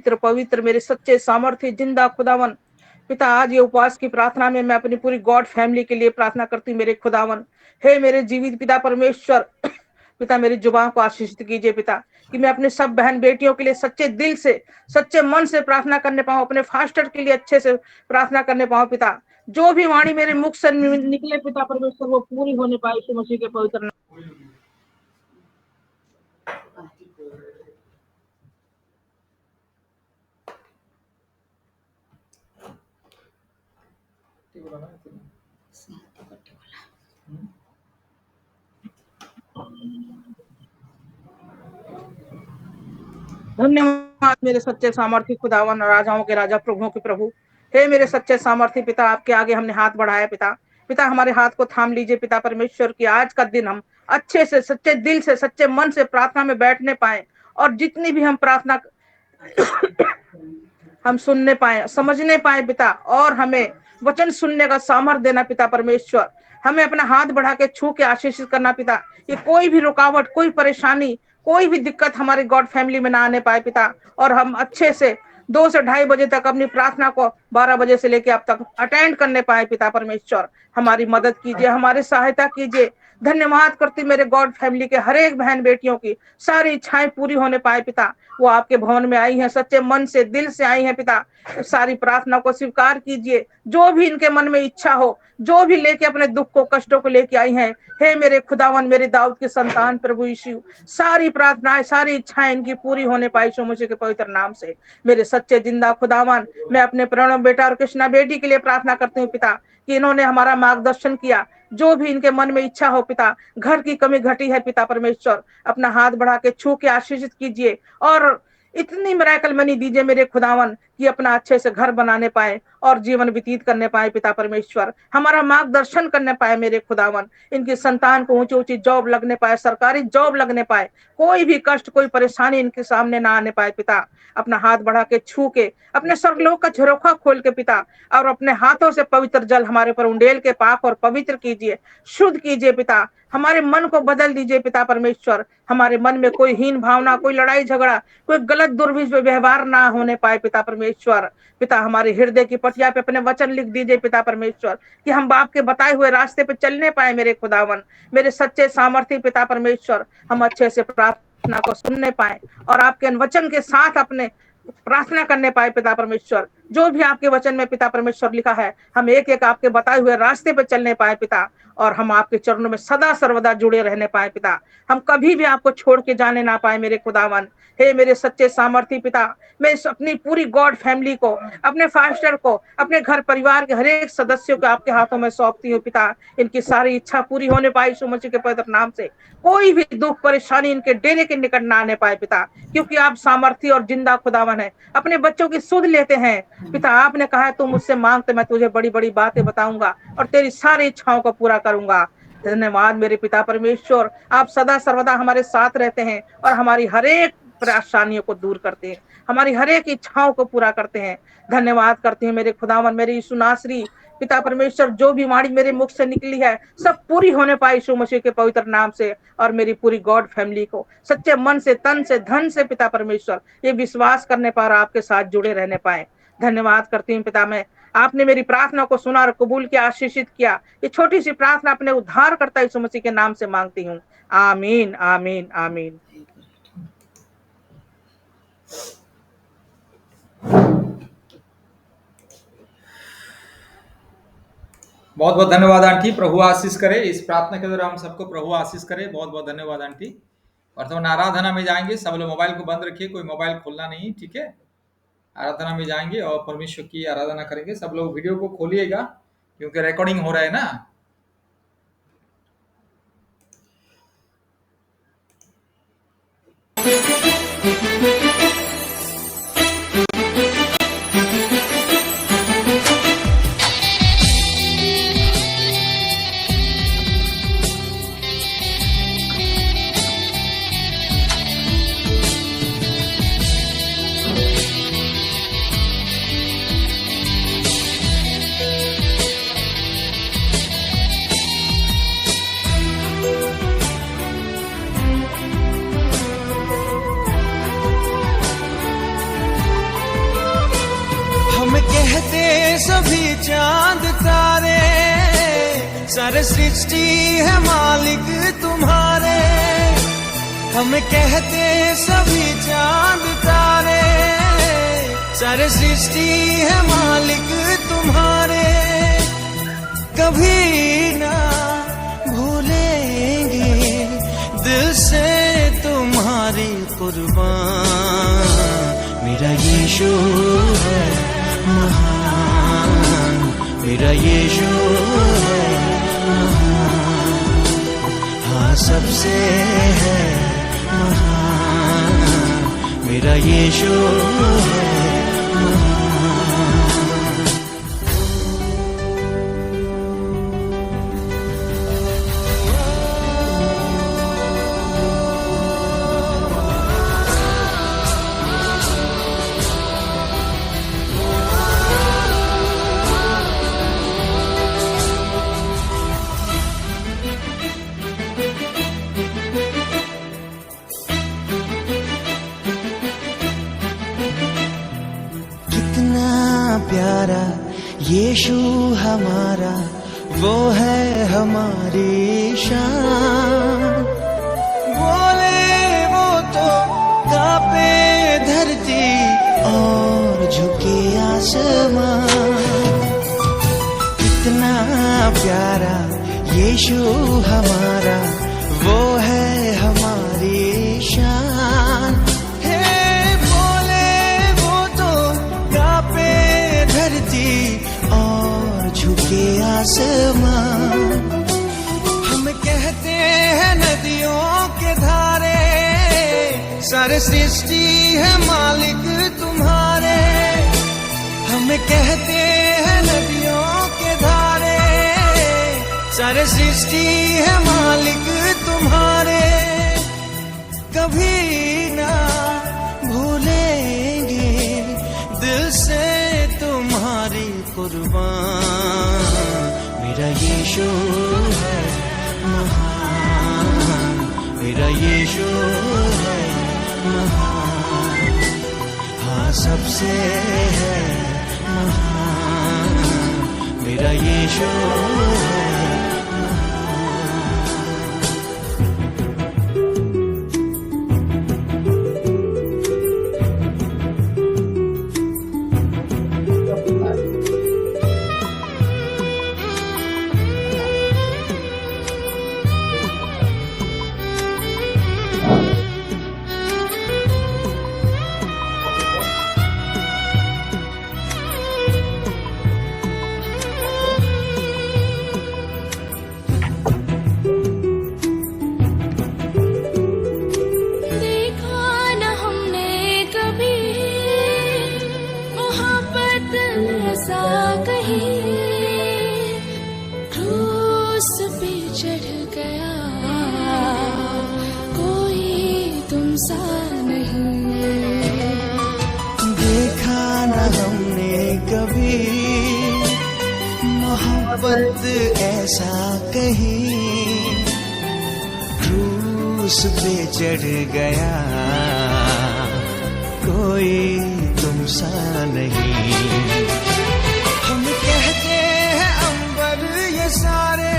पवित्र पवित्र मेरे सच्चे सामर्थ्य जिंदा खुदावन पिता, आज ये उपवास की प्रार्थना में मैं अपनी पूरी गॉड फैमिली के लिए प्रार्थना करती हूँ मेरे खुदावन। हे मेरे जीवित पिता परमेश्वर, पिता मेरी जुबान को आशीषित कीजिए पिता, कि मैं अपने सब बहन बेटियों के लिए सच्चे दिल से सच्चे मन से प्रार्थना करने पाऊँ, अपने फास्टर के लिए अच्छे से प्रार्थना करने पाऊँ पिता। जो भी वाणी मेरे मुख से निकले पिता परमेश्वर, वो पूरी होने पाए यीशु मसीह के पवित्र नाम। धन्यवाद मेरे सच्चे सामर्थ्य खुदावन, राजाओं के राजा प्रभुओं के प्रभु। हे मेरे सच्चे सामर्थ्य पिता, आपके आगे हमने हाथ बढ़ाया पिता। पिता हमारे हाथ को थाम लीजिए पिता परमेश्वर, की आज का दिन हम अच्छे से सच्चे दिल से सच्चे मन से प्रार्थना में बैठने पाए, और जितनी भी हम प्रार्थना हम सुनने पाए, समझने पाए पिता, और हमें वचन सुनने का सामर्थ्य देना पिता परमेश्वर। हमें अपना हाथ बढ़ा के छू के आशीषित करना पिता, कि कोई भी रुकावट, कोई परेशानी, कोई भी दिक्कत हमारी गॉड फैमिली में ना आने पाए पिता, और हम अच्छे से 2 से 2:30 बजे तक अपनी प्रार्थना को 12 बजे से लेकर अब तक अटेंड करने पाए पिता परमेश्वर। हमारी मदद कीजिए, हमारी सहायता कीजिए। धन्यवाद करती मेरे गॉड फैमिली के हर एक बहन बेटियों की सारी इच्छाएं पूरी होने पाए पिता। वो आपके भवन में आई हैं, सच्चे मन से दिल से आई हैं पिता। सारी प्रार्थना को स्वीकार कीजिए, जो भी इनके मन में इच्छा हो, जो भी लेके अपने दुख को कष्टों को लेके आई हैं। हे मेरे खुदावन, मेरे दाऊद की संतान प्रभु यीशु, सारी प्रार्थनाएं सारी इच्छाएं इनकी पूरी होने पाई यीशु मसीह के पवित्र नाम से। मेरे सच्चे जिंदा खुदावन, मैं अपने प्रणव बेटा और कृष्णा बेटी के लिए प्रार्थना करती हूँ पिता, कि इन्होंने हमारा मार्गदर्शन किया। जो भी इनके मन में इच्छा हो पिता, घर की कमी घटी है पिता परमेश्वर, अपना हाथ बढ़ा के छू के आशीषित कीजिए, और इतनी मिरेकल मनी दीजिए मेरे खुदावन, कि अपना अच्छे से घर बनाने पाए और जीवन व्यतीत करने पाए पिता परमेश्वर। हमारा मार्गदर्शन करने पाए मेरे खुदावन, इनकी संतान को ऊंची ऊंची जॉब लगने पाए, सरकारी जॉब लगने पाए, कोई भी कष्ट कोई परेशानी इनके सामने ना आने पाए पिता। अपना हाथ बढ़ा के छू के अपने स्वर्गलोक का झरोखा खोल के पिता, और अपने हाथों से पवित्र जल हमारे पर उंडेल के पाक और पवित्र कीजिए, शुद्ध कीजिए पिता। हमारे मन को बदल दीजिए पिता परमेश्वर। हमारे मन में कोई हीन भावना, कोई लड़ाई झगड़ा, कोई गलत दुर्व्यवहार ना होने पाए पिता परमेश्वर। पिता हमारे हृदय की पटिया पे अपने वचन लिख दीजिए पिता परमेश्वर, कि हम बाप के बताए हुए रास्ते पे चलने पाए मेरे खुदावन। मेरे सच्चे सामर्थ्य पिता परमेश्वर, हम अच्छे से प्रार्थना को सुनने पाए, और आपके वचन के साथ अपने प्रार्थना करने पाए पिता परमेश्वर। जो भी आपके वचन में पिता परमेश्वर लिखा है, हम एक एक आपके बताए हुए रास्ते पे चलने पाए पिता, और हम आपके चरणों में सदा सर्वदा जुड़े रहने पाए पिता। हम कभी भी आपको छोड़ के जाने ना पाए मेरे खुदावन। हे मेरे सच्चे सामर्थी पिता, मैं अपनी पूरी गॉड फैमिली को, अपने फास्टर को, अपने घर परिवार के हर एक सदस्यों को आपके हाथों में सौंपती हूँ पिता। इनकी सारी इच्छा पूरी होने पाए यीशु मसीह के पवित्र नाम से। कोई भी दुख परेशानी इनके डेरे के निकट ना आने पाए पिता, क्योंकि आप सामर्थी और जिंदा खुदावन है। अपने बच्चों की सुध लेते हैं पिता। आपने कहा है, तू मुझसे मांग तो मैं तुझे बड़ी बड़ी बातें बताऊंगा, और तेरी सारी इच्छाओं को पूरा करूंगा। धन्यवाद मेरे पिता परमेश्वर, आप सदा सर्वदा हमारे साथ रहते हैं, और हमारी हर एक परेशानियों को दूर करते हैं, हमारी हर एक इच्छाओं को पूरा करते हैं। धन्यवाद करते हैं मेरे खुदावन, मेरे यीशु नासरी पिता परमेश्वर। जो भी वाणी मेरे मुख से निकली है, सब पूरी होने पाए यीशु मसीह के पवित्र नाम से। और मेरी पूरी गॉड फैमिली को सच्चे मन से, तन से, धन से पिता परमेश्वर ये विश्वास करने पर आपके साथ जुड़े रहने पाए। धन्यवाद करती हूँ पिता, मैं आपने मेरी प्रार्थना को सुना और कबूल किया, आशीषित किया। ये छोटी सी प्रार्थना अपने उद्धार करता यीशु मसीह के नाम से मांगती हूँ। आमीन आमीन आमीन। बहुत बहुत धन्यवाद आंटी, प्रभु आशीष करे। इस प्रार्थना के द्वारा हम सबको प्रभु आशीष करे। बहुत बहुत धन्यवाद आंटी। वर्तमान आराधना में जाएंगे, सब लोग मोबाइल को बंद रखिए, कोई मोबाइल खोलना नहीं, ठीक है। आराधना में जाएंगे और परमेश्वर की आराधना करेंगे। सब लोग वीडियो को खोलिएगा, क्योंकि रिकॉर्डिंग हो रहा है ना। कहते सभी चांद तारे, सारे सृष्टि है मालिक तुम्हारे। हमें कहते सभी चांद तारे, सारे सृष्टि है मालिक तुम्हारे। कभी ना भूलेंगे दिल से तुम्हारी कुर्बान। मेरा यीशु है महान, मेरा यीशु है महान, हाँ सबसे है महान। मेरा यीशु है महान। प्यारा यीशु हमारा, वो है हमारी शान। बोले वो तो कांपे धरती और झुके आसमान। कितना प्यारा यीशु हमारा, वो है हमारी शान। और झुके आसमान। हम कहते हैं नदियों के धारे, सारे सृष्टि है मालिक तुम्हारे। हम कहते हैं नदियों के धारे, सारे सृष्टि है मालिक तुम्हारे। कभी ना भूलेंगे दिल से तुम्हारी कुर्बान। मेरा यीशु है महान, मेरा यीशु है महान, हाँ सबसे है महान। मेरा यीशु है मोहब्बत ऐसा कहीं, क्रूस पे चढ़ गया कोई तुमसा नहीं। हम कहते हैं अंबर ये सारे,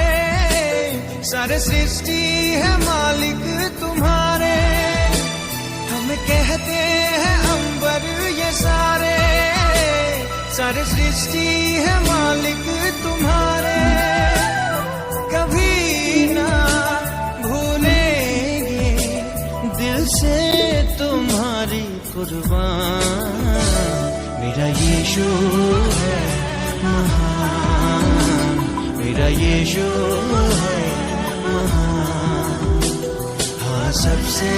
सारे सृष्टि है मालिक तुम्हारे। हम कहते हैं अंबर ये सारे, सारे सृष्टि है मालिक तुम्हारे। कभी ना भूलेंगे दिल से तुम्हारी कुर्बान। मेरा यीशु है महान, मेरा यीशु है महान, हाँ सबसे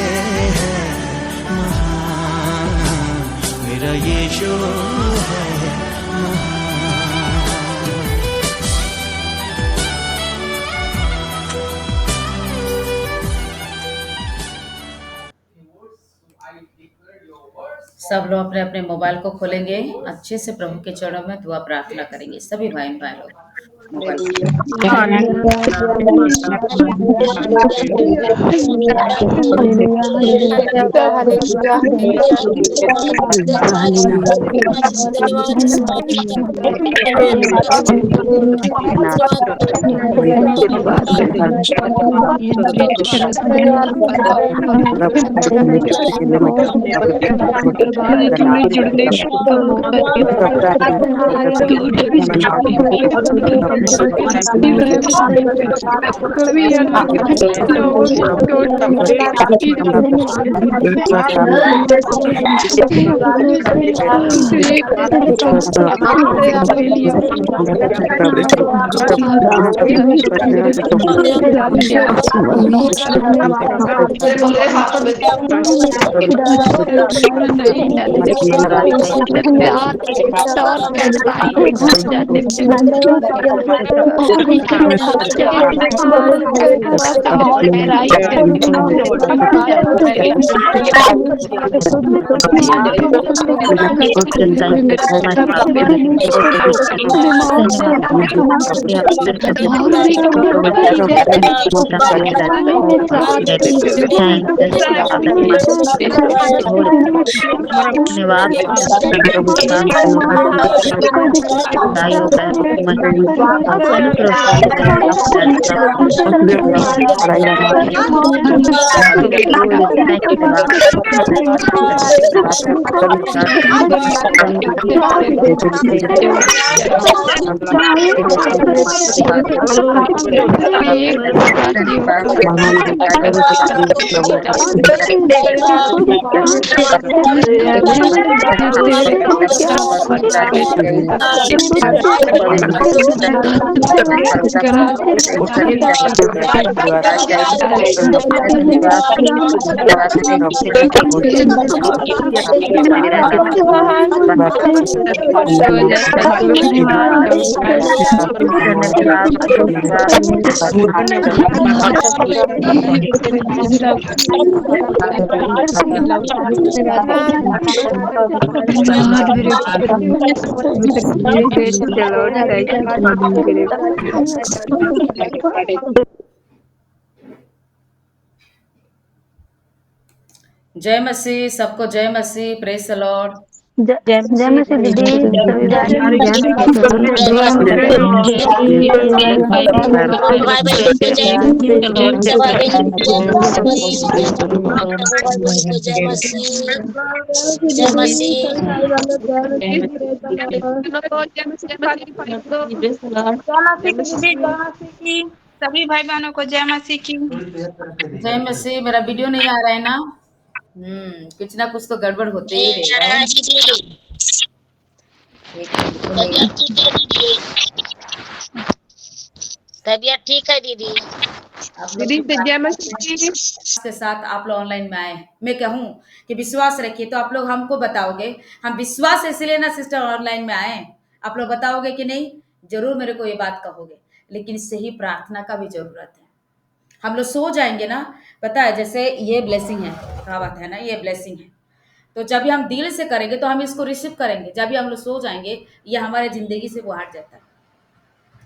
है महान। मेरा यीशु है महान। सब लोग अपने अपने मोबाइल को खोलेंगे, अच्छे से प्रभु के चरणों में दुआ प्रार्थना करेंगे। सभी भाई लोग मोबाइल जय मसीह, सबको जय मसीह, प्रेज द लॉर्ड। जय मसीह दीदी, सभी सभी भाई बहनों को जय मसीह की। जय मसीह। मेरा वीडियो नहीं आ रहा है ना? कुछ ना कुछ तो गड़बड़ होते ही रहेगा है। तबीयत ठीक है दीदी। जय मसीह के साथ आप लोग ऑनलाइन में आए। मैं कहूँ कि विश्वास रखिए तो आप लोग हमको बताओगे। हम विश्वास इसलिए ना सिस्टर ऑनलाइन में आए, आप लोग बताओगे कि नहीं, जरूर मेरे को ये बात कहोगे, लेकिन सही प्रार्थना का भी जरूरत है। हम लोग सो जाएंगे ना, पता है, जैसे ये ब्लेसिंग है, कहावत है ना, ये ब्लेसिंग है, तो जब भी हम दिल से करेंगे तो हम इसको रिसीव करेंगे। जब भी हम लोग सो जाएंगे, ये हमारे जिंदगी से वो हट जाता है।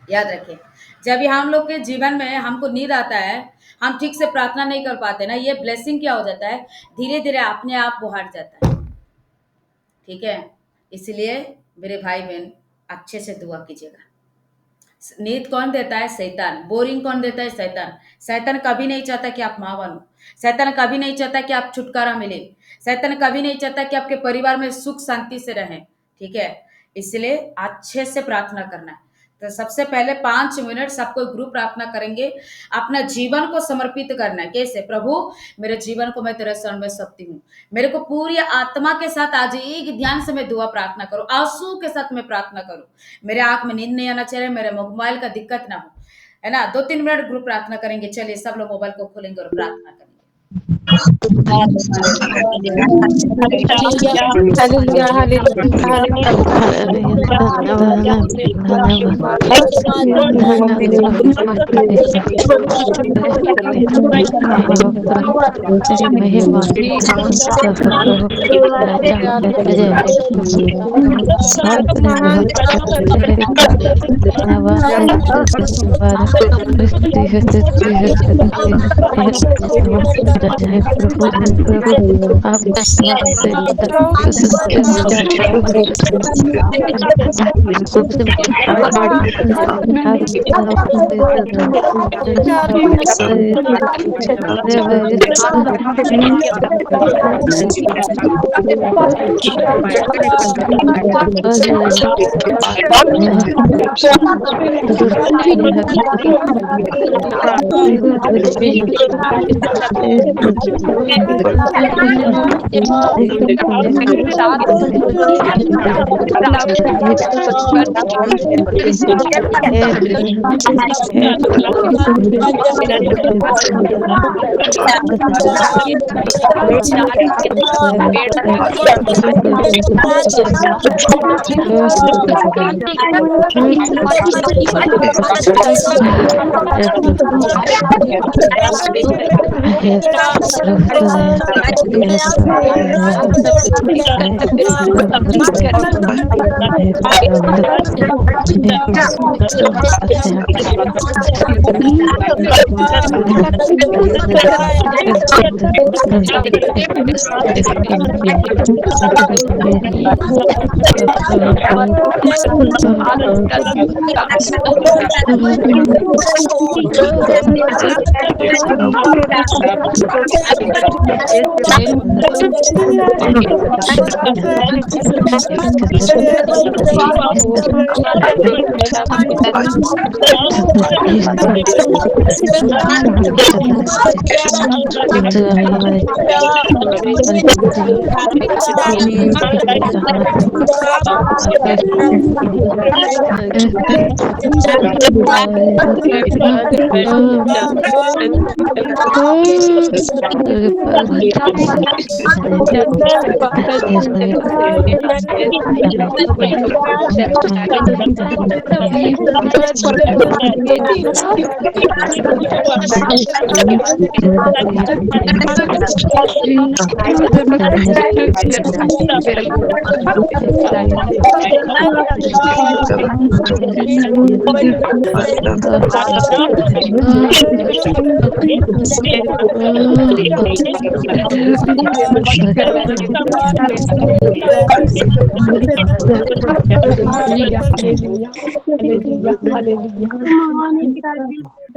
याद रखिए, जब भी हम लोग के जीवन में हमको नींद आता है, हम ठीक से प्रार्थना नहीं कर पाते ना, ये ब्लेसिंग क्या हो जाता है, धीरे धीरे अपने आप वो हट जाता है। ठीक है, इसलिए मेरे भाई बहन अच्छे से दुआ कीजिएगा। नींद कौन देता है? शैतान। बोरिंग कौन देता है? शैतान। शैतान कभी नहीं चाहता कि आप माँ बनो। शैतान कभी नहीं चाहता कि आप छुटकारा मिले। शैतान कभी नहीं चाहता कि आपके परिवार में सुख शांति से रहें। ठीक है, इसलिए अच्छे से प्रार्थना करना है। तो सबसे पहले 5 मिनट सबको ग्रुप प्रार्थना करेंगे, अपना जीवन को समर्पित करना है। कैसे? प्रभु, मेरे जीवन को मैं तेरे शरण में सौंपती हूँ। मेरे को पूरी आत्मा के साथ आज एक ध्यान से मैं दुआ प्रार्थना करूँ, आंसू के साथ मैं प्रार्थना करूँ। मेरे आंख में नींद नहीं आना चाहिए, मेरे मोबाइल का दिक्कत ना हो, है ना। 2-3 मिनट ग्रुप प्रार्थना करेंगे। चलिए सब लोग मोबाइल को खोलेंगे और प्रार्थना करेंगे।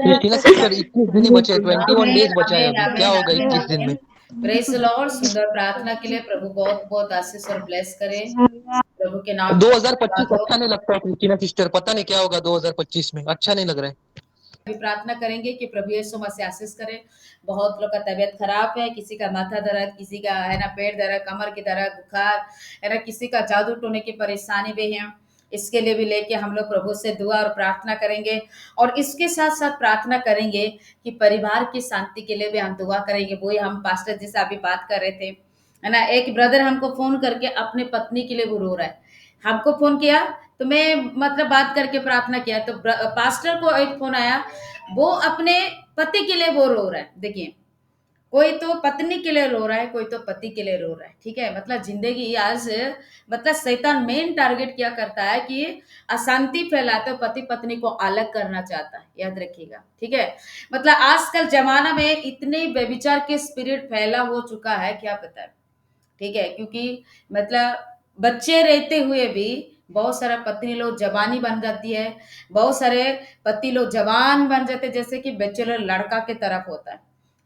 क्रिस्टीना सिस्टर 21 दिन ही बचे, 21 डेज बचा है अभी, क्या होगा 21 दिन में? Praise the Lord. सुंदर प्रार्थना के लिए प्रभु बहुत बहुत आशीष और ब्लेस करे प्रभु के नाम। 2025 अच्छा नहीं लगता है क्रिस्टीना सिस्टर, पता नहीं क्या होगा 2025 में, अच्छा नहीं लग रहा है। अभी प्रार्थना करेंगे कि प्रभु यीशु मसीह आशीष करे। बहुत लोग का तबीयत खराब है, किसी का माथा दर्द, किसी का है ना पेट दर्द, कमर की दर्द, बुखार है ना, किसी का जादू टोने की परेशानी भी है। इसके लिए भी लेके हम लोग प्रभु से दुआ और प्रार्थना करेंगे, और इसके साथ साथ प्रार्थना करेंगे कि परिवार की शांति के लिए भी हम दुआ करेंगे। वही हम पास्टर जी से अभी बात कर रहे थे, है ना। एक ब्रदर हमको फोन करके अपने पत्नी के लिए वो रो रहा है, हमको फोन किया तो मैं मतलब बात करके प्रार्थना किया, तो पास्टर को एक फोन आया, वो अपने पति के लिए वो रो रहा है। देखिए, कोई तो पत्नी के लिए रो रहा है, कोई तो पति के लिए रो रहा है। ठीक है, मतलब जिंदगी आज मतलब शैतान मेन टारगेट क्या करता है कि अशांति फैलाते, पति पत्नी को अलग करना चाहता है, याद रखिएगा। ठीक है, मतलब आजकल जमाना में इतने व्यभिचार के स्पिरिट फैला हो चुका है, क्या पता है। ठीक है, क्योंकि मतलब बच्चे रहते हुए भी बहुत सारा पत्नी लोग जवानी बन जाती है, बहुत सारे पति लोग जवान बन जाते, जैसे कि बैचलर लड़का के तरफ होता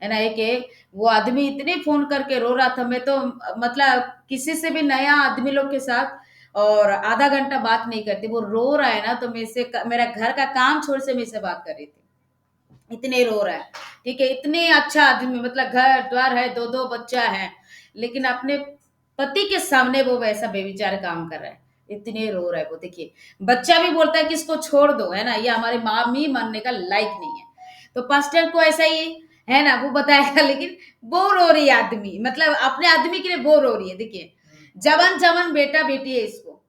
है ना। एक वो आदमी इतने फोन करके रो रहा था, मैं तो मतलब किसी से भी नया आदमी लोग के साथ और आधा घंटा बात नहीं करती, वो रो रहा है ना तो मैं से मेरा घर का काम छोड़ से मैं से बात कर रही थी, इतने रो रहा है। ठीक है, इतने अच्छा आदमी, मतलब घर द्वार है, दो दो बच्चा है, लेकिन अपने पति के सामने वो वैसा बेविचार काम कर रहा है, इतने रो रहा है वो। देखिए, बच्चा भी बोलता है कि इसको छोड़ दो, है ना, ये हमारी मामी मानने का लायक नहीं है। तो पास्टर को ऐसा ही है ना, वो बताएगा, लेकिन वो रो रही है आदमी, मतलब अपने आदमी के लिए वो रो रही है। देखिए, जवान जवान बेटा बेटी है इसको,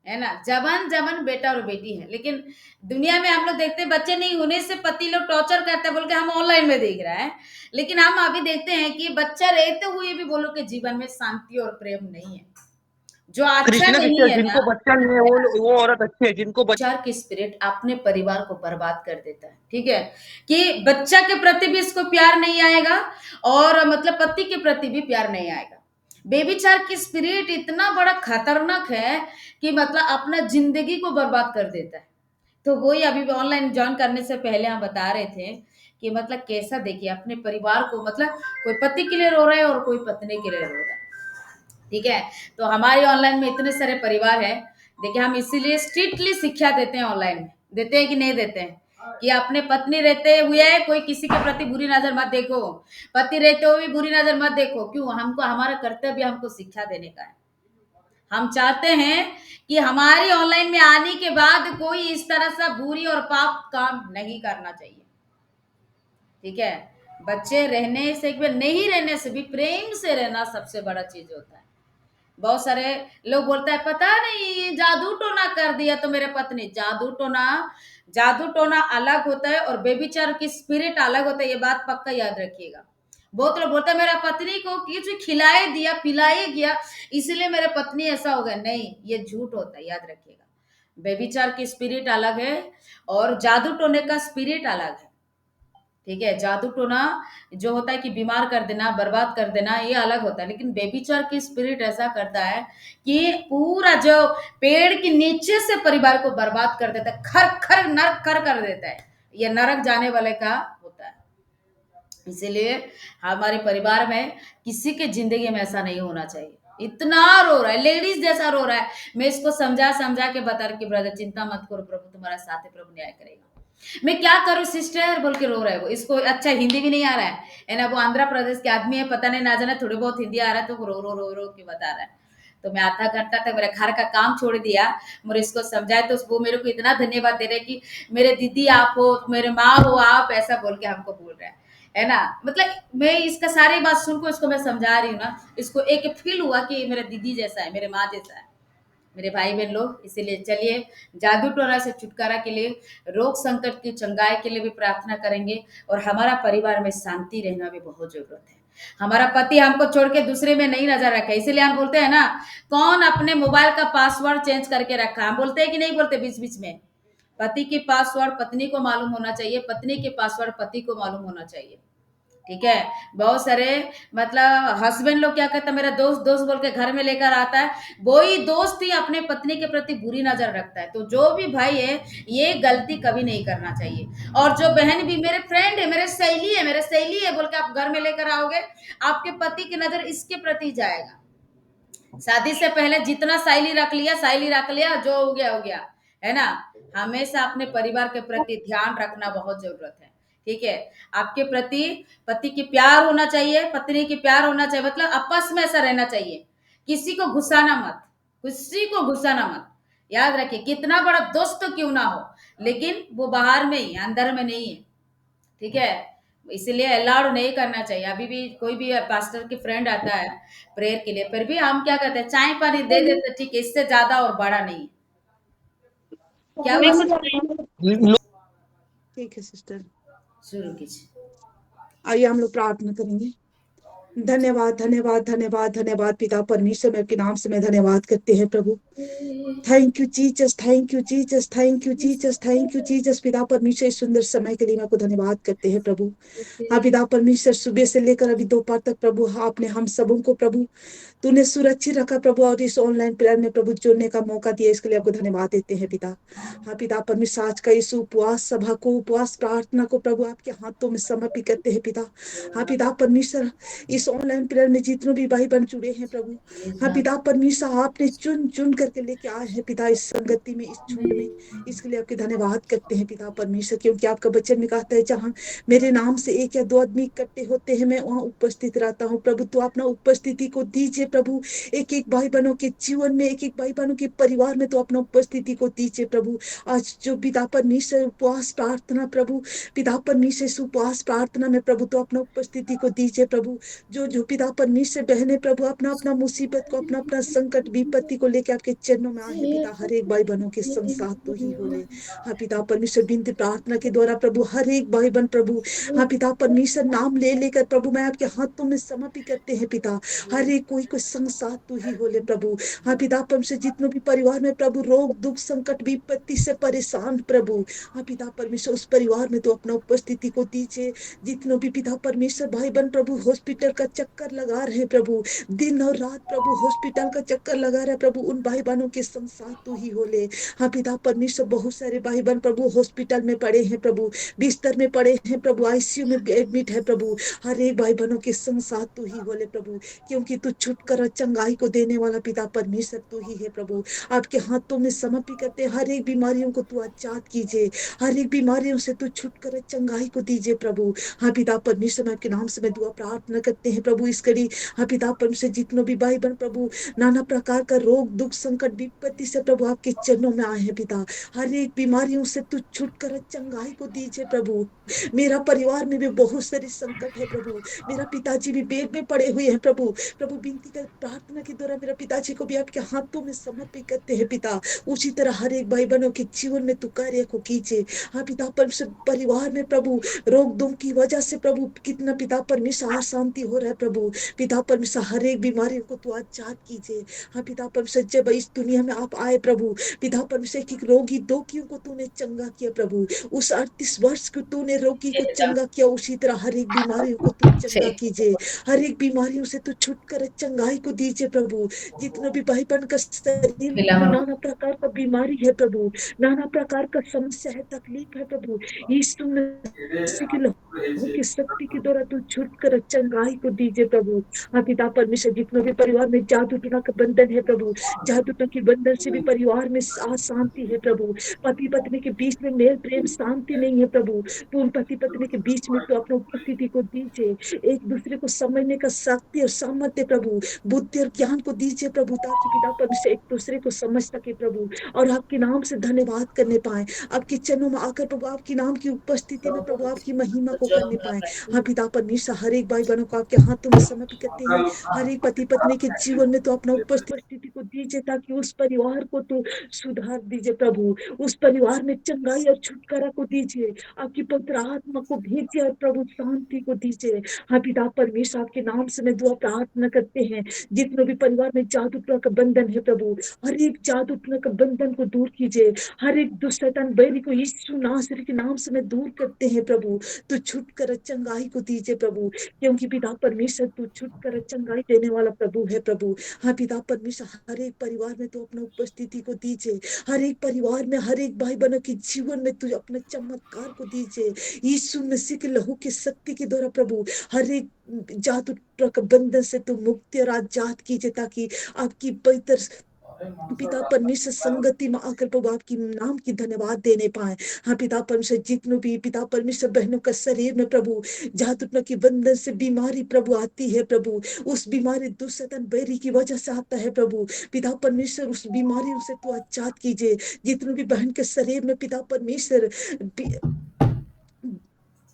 है ना, जवान जवान बेटा और बेटी है, लेकिन दुनिया में हम लोग देखते हैं बच्चे नहीं होने से पति लोग टॉर्चर करते हैं बोल के हम ऑनलाइन में देख रहे हैं, लेकिन हम अभी देखते हैं कि बच्चा रहते हुए भी बोलो कि जीवन में शांति और प्रेम नहीं है। जो अच्छा क्रिस्टीना नहीं सिस्टर, है ना, जिनको बच्चा नहीं है वो औरत अच्छी है, जिनको विचार की स्पिरिट अपने परिवार को बर्बाद कर देता है। ठीक है, कि बच्चा के प्रति भी इसको प्यार नहीं आएगा और मतलब पति के प्रति भी प्यार नहीं आएगा। बेविचार की स्पिरिट इतना बड़ा खतरनाक है कि मतलब अपना जिंदगी को बर्बाद कर देता है। तो वही अभी ऑनलाइन ज्वाइन करने से पहले हम बता रहे थे कि मतलब कैसा देखिए अपने परिवार को, मतलब कोई पति के लिए रो रहा है और कोई पत्नी के लिए रो रहा है। ठीक है, तो हमारी ऑनलाइन में इतने सारे परिवार है। देखिए हम इसीलिए स्ट्रिक्टली शिक्षा देते हैं ऑनलाइन में, देते हैं कि नहीं देते हैं, कि अपने पत्नी रहते हुए कोई किसी के प्रति बुरी नजर मत देखो, पति रहते हुए भी बुरी नजर मत देखो। क्यों? हमको हमारा कर्तव्य हमको शिक्षा देने का है। हम चाहते हैं कि हमारी ऑनलाइन में आने के बाद कोई इस तरह सा बुरी और पाप काम नहीं करना चाहिए। ठीक है, बच्चे रहने से नहीं रहने से भी प्रेम से रहना सबसे बड़ा चीज होता है। बहुत सारे लोग बोलता है पता नहीं जादू टोना कर दिया तो मेरे पत्नी, जादू टोना अलग होता है और बेबिचार की स्पिरिट अलग होता है, ये बात पक्का याद रखिएगा। बहुत लोग बोलते हैं मेरा पत्नी को कुछ खिलाए दिया पिलाए गया इसलिए मेरे पत्नी ऐसा हो गया, नहीं, ये झूठ होता है, याद रखिएगा। बेबिचार की स्पिरिट अलग है और जादू टोने का स्पिरिट अलग है। ठीक है, जादू टोना जो होता है कि बीमार कर देना बर्बाद कर देना ये अलग होता है, लेकिन बेबिचार की स्पिरिट ऐसा करता है कि पूरा जो पेड़ के नीचे से परिवार को बर्बाद कर देता है, खर खर नरक कर देता है, ये नरक जाने वाले का होता है। इसीलिए हमारे परिवार में किसी के जिंदगी में ऐसा नहीं होना चाहिए। इतना रो रहा है, लेडीज जैसा रो रहा है, मैं इसको समझा के बता रही कि ब्रदर चिंता मत करो, प्रभु तुम्हारा साथ है, प्रभु न्याय करेगा। मैं क्या करूं सिस्टर बोल के रो रहा है वो, इसको अच्छा हिंदी भी नहीं आ रहा है ना, वो आंध्र प्रदेश के आदमी है, पता नहीं ना जाने थोड़ी बहुत हिंदी आ रहा है, तो वो रो के बता रहा है। तो मैं आधा घंटा तक मेरे घर का काम छोड़ दिया, मुझे इसको समझाए, तो वो मेरे को इतना धन्यवाद दे रहे कि मेरे दीदी आप हो, मेरे माँ हो आप, ऐसा बोल के हमको बोल रहे है ना। मतलब मैं इसका सारी बात सुन को इसको मैं समझा रही हूँ ना, इसको एक फील हुआ कि मेरे दीदी जैसा है, मेरे माँ जैसा है, मेरे भाई बहन लोग। इसीलिए चलिए जादू टोना से छुटकारा के लिए, रोग संकट की चंगाई के लिए भी प्रार्थना करेंगे और हमारा परिवार में शांति रहना भी बहुत जरूरत है। हमारा पति हमको छोड़ के दूसरे में नहीं नजर रखा, इसीलिए हम बोलते हैं ना, कौन अपने मोबाइल का पासवर्ड चेंज करके रखा, हम बोलते हैं कि नहीं बोलते बीच बीच में। पति की पासवर्ड पत्नी को मालूम होना चाहिए, पत्नी के पासवर्ड पति को मालूम होना चाहिए। ठीक है, बहुत सारे मतलब हस्बैंड लोग क्या कहता है, मेरा दोस्त दोस्त बोल के घर में लेकर आता है, वही दोस्त ही अपने पत्नी के प्रति बुरी नजर रखता है। तो जो भी भाई है ये गलती कभी नहीं करना चाहिए। और जो बहन भी मेरे फ्रेंड है, मेरे सहेली है बोल के आप घर में लेकर आओगे, आपके पति की नजर इसके प्रति जाएगा। शादी से पहले जितना सहेली रख लिया, जो हो गया है ना। हमेशा अपने परिवार के प्रति ध्यान रखना बहुत जरूरत है। ठीक है, आपके प्रति पति की प्यार होना चाहिए, पत्नी की प्यार होना चाहिए, मतलब आपस में ऐसा रहना चाहिए, किसी को घुसाना मत। याद रखिए, कितना बड़ा दोस्त तो क्यों ना हो, लेकिन वो बाहर में ही, अंदर में नहीं है। ठीक है, इसलिए अलाउड नहीं करना चाहिए। अभी भी कोई भी पास्टर की फ्रेंड आता है प्रेयर के लिए, फिर भी हम क्या कहते हैं, चाय पानी दे देते, ठीक है, इससे ज्यादा और बड़ा नहीं। क्या ठीक है सिस्टर, शुरू कीजिए। आइए हम लोग प्रार्थना करेंगे। धन्यवाद धन्यवाद धन्यवाद धन्यवाद पिता परमेश्वर, में आपके नाम से मैं धन्यवाद करते हैं प्रभु। Thank you Jesus, thank you Jesus, thank you Jesus, thank you Jesus. पिता परमेश्वर इस सुंदर समय के लिए मैं आपको धन्यवाद करते हैं प्रभु। हाँ पिता परमेश्वर, सुबह से लेकर अभी दोपहर तक प्रभु, हाँ आपने हम सबों को प्रभु तूने सुरक्षित रखा प्रभु, और इस ऑनलाइन प्रेयर में प्रभु जुड़ने का मौका दिया, इसके लिए आपको धन्यवाद देते हैं पिता। हाँ पिता परमेश्वर, आज का इस उपवास सभा को, उपवास प्रार्थना को प्रभु आपके हाथों में समर्पित करते हैं पिता। हाँ पिता परमेश्वर, इस ऑनलाइन प्रेयर में जितने भी भाई बहन जुड़े हैं प्रभु, हाँ पिता परमेश्वर, आपने चुन चुन करके लेके आए हैं पिता, इस संगति में, इस झुंड में, इसके लिए आपके धन्यवाद करते हैं पिता परमेश्वर। क्योंकि आपका वचन में कहता है, जहाँ मेरे नाम से एक या दो आदमी इकट्ठे होते हैं, मैं वहां उपस्थित रहता हूँ प्रभु। तो अपना उपस्थिति को दीजिए प्रभु, एक एक भाई बहनों के जीवन में, एक एक भाई बहनों के परिवार में, तो अपना उपस्थिति को दीजिए प्रभु। आज जो पिता परमेश्वर उपवास प्रार्थना प्रभु, पिता परमेश्वर इस उपवास प्रार्थना में प्रभु, तो अपना उपस्थिति को दीजिए प्रभु। जो जो पिता परमेश्वर बहने प्रभु अपना अपना मुसीबत को, अपना अपना संकट विपत्ति को लेकर आपके चरणों में आए पिता, हर एक भाई बहनों के संग साथ तू ही हो ले। हाँ पिता परमेश्वर, बिनती प्रार्थना के द्वारा प्रभु हर एक भाई बहन प्रभु, हाँ पिता परमेश्वर, नाम ले लेकर प्रभु मैं आपके हाथों में समर्पित करते हैं पिता। हर एक कोई संग साथ तू ही हो ले प्रभु। हाँ पिता परमेश्वर, जितने भी परिवार में प्रभु रोग दुख संकट विपत्ति से परेशान प्रभु, हाँ पिता परमेश्वर, उस परिवार में तो अपना उपस्थिति को दीजिए। जितनों भी पिता परमेश्वर भाई बहन प्रभु हॉस्पिटल का चक्कर लगा रहे प्रभु, दिन और रात प्रभु हॉस्पिटल का चक्कर लगा रहे प्रभु, उन भाई बहनों के संग साथ तू ही हो ले। हाँ पिता परमेश्वर, बहुत सारे भाई बहन प्रभु हॉस्पिटल में पड़े हैं प्रभु, बिस्तर में पड़े हैं प्रभु, आईसीयू में एडमिट है प्रभु, हर एक भाई बहनों के संग साथ तू ही हो ले प्रभु, क्योंकि तू छुटकारा चंगाई को देने वाला पिता परमेश्वर तू ही है प्रभु। आपके हाथों में समर्पित करते, हर एक बीमारियों को तू आजाद कीजिए, हर एक बीमारियों से तू छुटकारा चंगाई को दीजिए प्रभु। हाँ पिता परमेश्वर, मैं आपके नाम से मैं दुआ प्रार्थना करते हैं प्रभु इस कड़ी। हाँ पिता परमेश्वर, जितनों भी भाई बहन प्रभु नाना प्रकार का रोग दुख संकट विपत्ति से प्रभु आपके चरणों में आए हैं पिता, हर एक बीमारियों से तू छुटकारा चंगाई को दीजिए प्रभु। मेरा परिवार में भी बहुत सारे संकट है प्रभु, मेरा पिताजी भी बेड में पड़े हुए हैं प्रभु, प्रभु विनती कर प्रार्थना के द्वारा मेरा पिताजी को भी आपके हाथों में समर्पित करते हैं पिता। उसी तरह हर एक भाई बहनों के जीवन में तू कार्य को कीजिए। हाँ पिता परमेश्वर, परिवार में प्रभु रोग दुख की वजह से प्रभु कितना पिता परमेश्वर अशांति हो रहा है प्रभु, पिता परमेश्वर हर एक बीमारियों को तू आजाद कीजिए। हाँ पिता परमेश्वर, जब इस दुनिया में आप आए प्रभु, पिता परमेश्वर की रोगी दोखियों को तूने चंगा किया प्रभु, उस 38 वर्ष को तूने रोगी को चंगा किया, उसी तरह हर एक बीमारियों को तू चंगा कीजिए, हर एक बीमारियों से तू छुटकारा चंगाई को दीजिए प्रभु। जितने भी भाई बहन का शरीर में प्रभु नाना प्रकार का बीमारी है प्रभु, नाना प्रकार का समस्या है, तकलीफ है प्रभु, यीशु मसीह के लहू की शक्ति के द्वारा तू छुटकारा चंगाई को दीजिए प्रभु। हाँ पिता परमेश्वर, जितने भी परिवार में जादू टोना का बंधन है प्रभु, जादू टोना के बंधन से भी परिवार में अशांति है प्रभु, पति पत्नी के बीच में मेल प्रेम शांति नहीं है प्रभु, तो उन पति पत्नी के बीच में तो अपनी उपस्थिति को दीजिए, एक दूसरे को समझने का शक्ति और सामर्थ्य प्रभु, बुद्धि और ज्ञान को दीजिए प्रभु, ताकि पिता परमेश्वर एक दूसरे को समझ सके प्रभु, और आपके नाम से धन्यवाद करने पाए, आपके चरणों में आकर प्रभु आपके नाम की उपस्थिति में प्रभु आपकी महिमा को करने पाए। हाँ पिता परमेश्वर, हर एक भाई बहनों को आपके हाथों में समर्पित करते हैं, हर एक पति पत्नी के जीवन में तो अपना उपस्थिति को दीजिए, ताकि उस परिवार को तो सुधार दीजिए प्रभु, उस परिवार में चंगाई और छुटकारा को दीजिए, आपकी पवित्र आत्मा को भेजिए और प्रभु शांति को दीजिए। हाँ पिता परमेश्वर, आपके नाम से मैं दुआ प्रार्थना करते हैं, जितने भी परिवार में जादू टोना का बंधन है प्रभु, हर एक जादू टोना का बंधन को दूर कीजिए, हर एक दुष्ट शैतान बैरी को यीशु नासरी के नाम से मैं दूर करते हैं प्रभु, तो छुटकारा चंगाई को दीजिए प्रभु, क्योंकि पिता परमेश्वर तू छुटकारा चंगाई देने वाला प्रभु है प्रभु। हाँ पिता परमेश्वर, हर एक परिवार में तो अपना उपस्थिति को दीजिए, हर एक परिवार में हर एक भाई बहनों के जीवन में तू अपने चमत्कार को दीजिए, यीशु मसीह के लहू की शक्ति के द्वारा प्रभु हर एक जादू टोना बंधन से तू मुक्ति और आजाद कीजिए, ताकि आपकी पवित्र पिता परमेश्वर संगति में आकर प्रभु आपकी नाम की धन्यवाद देने पाए। हाँ पिता परमेश्वर, जितनों भी पिता परमेश्वर बहनों का शरीर में प्रभु जादू टोना की बंधन से बीमारी प्रभु आती है प्रभु, उस बीमारी दुष्ट शैतान बैरी की वजह से आता है प्रभु, पिता परमेश्वर उस बीमारियों से तू आजाद कीजिए। जितनों भी बहन के शरीर में पिता परमेश्वर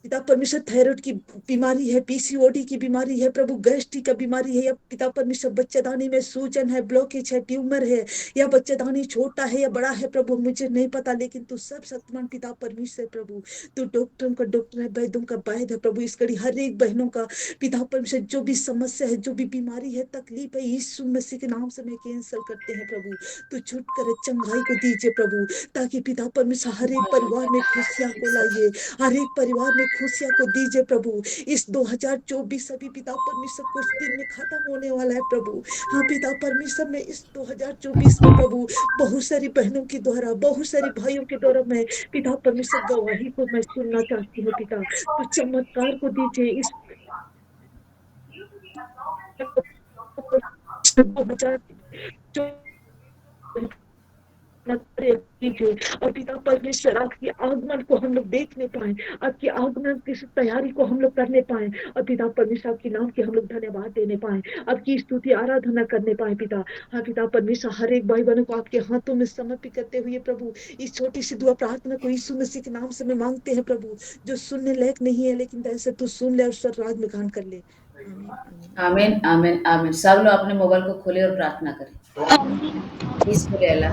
पिता परमेश्वर थायराइड की बीमारी है, पीसीओडी की बीमारी है प्रभु, गैस्ट्रिक का बीमारी है, या पिता परमेश्वर बच्चेदानी में सूजन है, ब्लॉकेज है, ट्यूमर है, या बच्चेदानी छोटा है या बड़ा है प्रभु मुझे नहीं पता, लेकिन तू सब शक्तिमान पिता परमेश्वर प्रभु, तू डॉक्टरों का डॉक्टर है, वैद्यों का वैद्य है प्रभु। इस कड़ी हर एक बहनों का पिता परमेश्वर जो भी समस्या है, जो भी बीमारी है, तकलीफ है, यीशु मसीह के नाम से मैं कैंसिल करते हैं प्रभु, तू छुटकारा चंगाई को दीजिए प्रभु, ताकि पिता परमेश्वर हर एक परिवार में खुशियां को लाइए, हर एक परिवार में खुशियां को दीजिए प्रभु। इस 2024 अभी पिता परमेश्वर कुछ दिन में खत्म होने वाला है प्रभु। हाँ पिता परमेश्वर, मैं इस 2024 में प्रभु बहुत सारी बहनों के द्वारा, बहुत सारी भाइयों के द्वारा मैं पिता परमेश्वर गवाही को मैं सुनना चाहती हूँ पिता, तो चमत्कार को दीजिए इस 2024 कीजिए, और पिता परमेश्वर आपकी आगमन को हम लोग देखने पाए, आपकी आगमन की तैयारी को हम लोग करने पाए, और पिता परमेश्वर आपके नाम के हम लोग धन्यवाद देने पाए, आपकी स्तुति आराधना करने पाए पिता। हाँ पिता परमेश्वर, हर एक भाई बहनों को आपके हाथों में समर्पित करते हुए प्रभु इस छोटी सी दुआ प्रार्थना को यीशु मसीह के नाम से में मांगते हैं प्रभु, जो सुनने लायक नहीं है लेकिन ऐसे तू सुन ले और स्वर्ग में गान कर ले। आमीन आमीन आमीन। सब लोग अपने मोबाइल को खोले और प्रार्थना करें। इसको ले ला